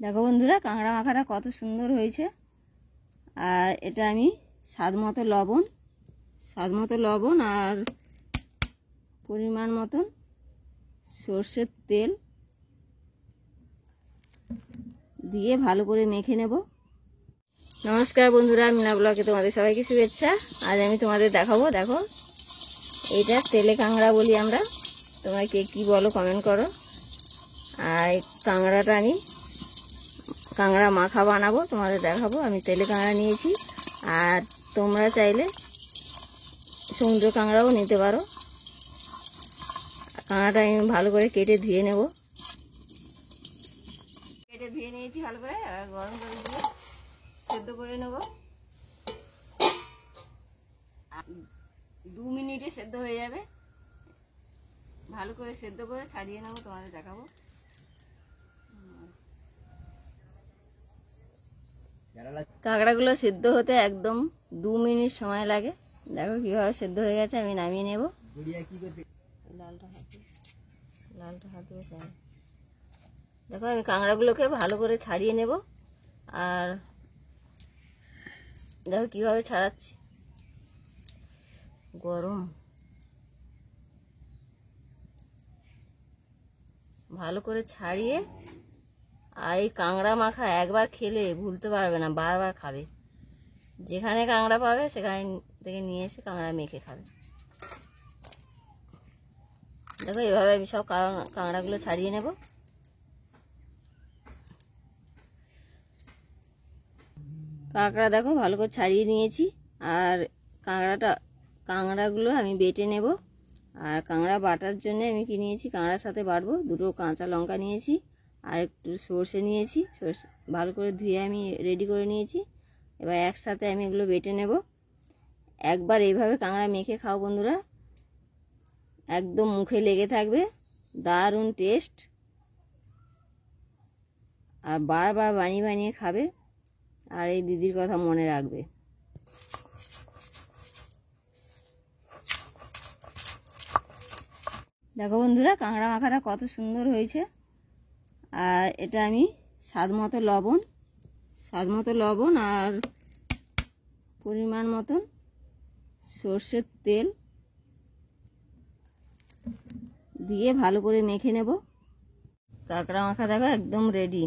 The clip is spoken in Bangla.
দেখো বন্ধুরা, কাঁকড়া মাখাটা কত সুন্দর হয়েছে। আর এটা আমি স্বাদ মতো লবণ আর পরিমাণ মতন সর্ষের তেল দিয়ে ভালো করে মেখে নেব। নমস্কার বন্ধুরা, মিনা ব্লগে তোমাদের সবাইকে শুভেচ্ছা। আজ আমি তোমাদের দেখাবো, দেখো এইটা তেলে কাঁকড়া বলি আমরা, তোমরা কে কী বলো কমেন্ট করো। আর কাঁকড়াটা আমি কাঁকড়া মাখা বানাবো, তোমাদের দেখাবো। আমি তেলে কাঁকড়া নিয়েছি, আর তোমরা চাইলে সমুদ্র কাঁকড়াও নিতে পারো। কাঁকড়াটা আমি ভালো করে কেটে ধুয়ে নেব। কেটে ধুয়ে নিয়েছি ভালো করে, গরম করে দিয়ে সেদ্ধ করে নেব। 2 মিনিটে সেদ্ধ হয়ে যাবে। ভালো করে সেদ্ধ করে ছাড়িয়ে নেব, তোমাদের দেখাবো। কাঁকড়াগুলো সেদ্ধ হতে একদম 2 মিনিট সময় লাগে। দেখো কিভাবে সেদ্ধ হয়ে গেছে। আমি নামিয়ে নেব। লালটা হাতে বসে দেখো, আমি কাঁকড়াগুলোকে ভালো করে ছাড়িয়ে নেব। আর দেখো কিভাবে ছাড়াচ্ছি, গরম। ভালো করে ছাড়িয়ে, আর এই কাঁকড়া মাখা একবার খেলে ভুলতে পারবে না, বারবার খাবে। যেখানে কাঁকড়া পাবে সেখানে থেকে নিয়ে এসে কাঁকড়া মেখে খাবে। দেখো এভাবে আমি সব কাঁকড়াগুলো ছাড়িয়ে নেব। কাঁকড়া দেখো ভালো করে ছাড়িয়ে নিয়েছি। আর কাঁকড়াগুলো আমি বেটে নেব। আর কাঁকড়া বাটার জন্য আমি কি নিয়েছি, কাঁকড়ার সাথে বাটবো 2টো কাঁচা লঙ্কা নিয়েছি, আর একটু সর্ষে নিয়েছি। সর্ষে ভালো করে ধুয়ে আমি রেডি করে নিয়েছি। এবার একসাথে আমি এগুলো বেটে নেব। একবার এইভাবে কাঁকড়া মেখে খাও বন্ধুরা, একদম মুখে লেগে থাকবে, দারুণ টেস্ট। আর বারবার বানিয়ে বানিয়ে খাবে, আর এই দিদির কথা মনে রাখবে। দেখো বন্ধুরা, কাঁকড়া মাখাটা কত সুন্দর হয়েছে। আর এটা আমি স্বাদ মতো লবণ আর পরিমাণ মতন সর্ষের তেল দিয়ে ভালো করে মেখে নেব। কাঁকড়া মাখা দেখো একদম রেডি।